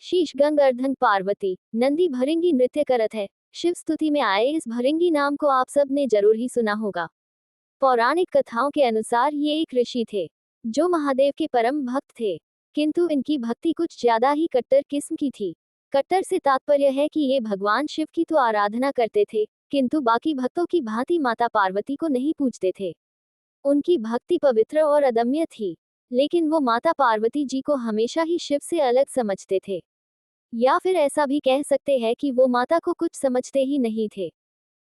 शीश गंग अर्धन पार्वती नंदी भृंगी नृत्य करत है। शिव स्तुति में आए इस भृंगी नाम को आप सब ने जरूर ही सुना होगा। पौराणिक कथाओं के अनुसार ये एक ऋषि थे जो महादेव के परम भक्त थे, किंतु इनकी भक्ति कुछ ज्यादा ही कट्टर किस्म की थी। कट्टर से तात्पर्य है कि ये भगवान शिव की तो आराधना करते थे, किंतु बाकी भक्तों की भांति माता पार्वती को नहीं पूजते थे। उनकी भक्ति पवित्र और अदम्य थी, लेकिन वो माता पार्वती जी को हमेशा ही शिव से अलग समझते थे। या फिर ऐसा भी कह सकते हैं कि वो माता को कुछ समझते ही नहीं थे।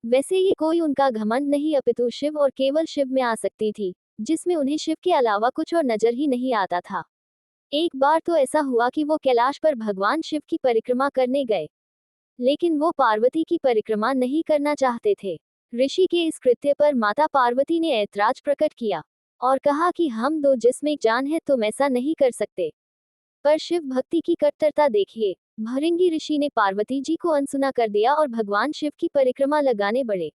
वैसे ये कोई उनका घमंड नहीं, अपितु शिव और केवल शिव में आसक्ति थी, जिसमें उन्हें शिव के अलावा कुछ और नजर ही नहीं आता था। एक बार तो ऐसा हुआ कि वो कैलाश पर भगवान शिव की परिक्रमा करने गए, लेकिन वो पार्वती की परिक्रमा नहीं करना चाहते थे। ऋषि के इस कृत्य पर माता पार्वती ने ऐतराज प्रकट किया और कहा कि हम दो जिसमें जान है, तुम ऐसा नहीं कर सकते। पर शिव भक्ति की कट्टरता देखिए, भृंगी ऋषि ने पार्वती जी को अनसुना कर दिया और भगवान शिव की परिक्रमा लगाने बढ़े।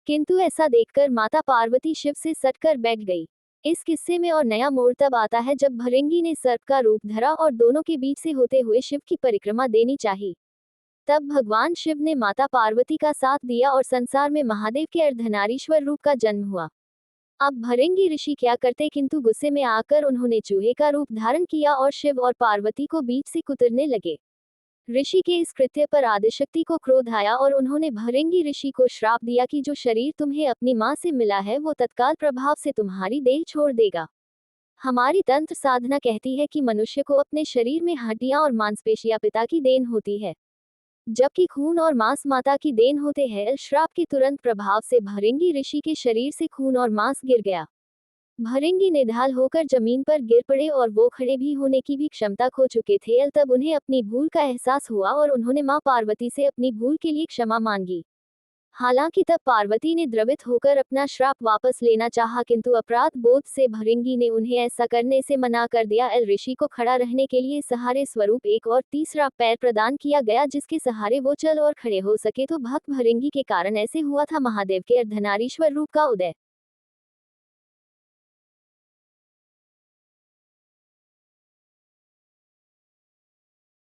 किंतु ऐसा देखकर माता पार्वती शिव से सटकर बैठ गई। इस किस्से में और नया मोड़ तब आता है जब भृंगी ने सर्प का रूप धरा और दोनों के बीच से होते हुए शिव की परिक्रमा देनी चाहिए। तब भगवान शिव ने माता पार्वती का साथ दिया और संसार में महादेव के अर्धनारीश्वर रूप का जन्म हुआ। अब भृंगी ऋषि क्या करते, किंतु गुस्से में आकर उन्होंने चूहे का रूप धारण किया और शिव और पार्वती को बीच से कुतरने लगे। ऋषि के इस कृत्य पर आदिशक्ति को क्रोध आया और उन्होंने भृंगी ऋषि को श्राप दिया कि जो शरीर तुम्हें अपनी मां से मिला है वो तत्काल प्रभाव से तुम्हारी देह छोड़ देगा। हमारी तंत्र साधना कहती है कि मनुष्य को अपने शरीर में हड्डियां और मांसपेशियां पिता की देन होती है, जबकि खून और मांस माता की देन होते हैं। श्राप के तुरंत प्रभाव से भृंगी ऋषि के शरीर से खून और मांस गिर गया। भृंगी निढाल होकर जमीन पर गिर पड़े और वो खड़े भी होने की भी क्षमता खो चुके थे। तब उन्हें अपनी भूल का एहसास हुआ और उन्होंने मां पार्वती से अपनी भूल के लिए क्षमा मांगी। हालांकि तब पार्वती ने द्रवित होकर अपना श्राप वापस लेना चाहा, किंतु अपराध बोध से भृंगी ने उन्हें ऐसा करने से मना कर दिया। ऋषि को खड़ा रहने के लिए सहारे स्वरूप एक और तीसरा पैर प्रदान किया गया, जिसके सहारे वो चल और खड़े हो सके। तो भक्त भृंगी के कारण ऐसे हुआ था महादेव के अर्धनारीश्वर रूप का उदय।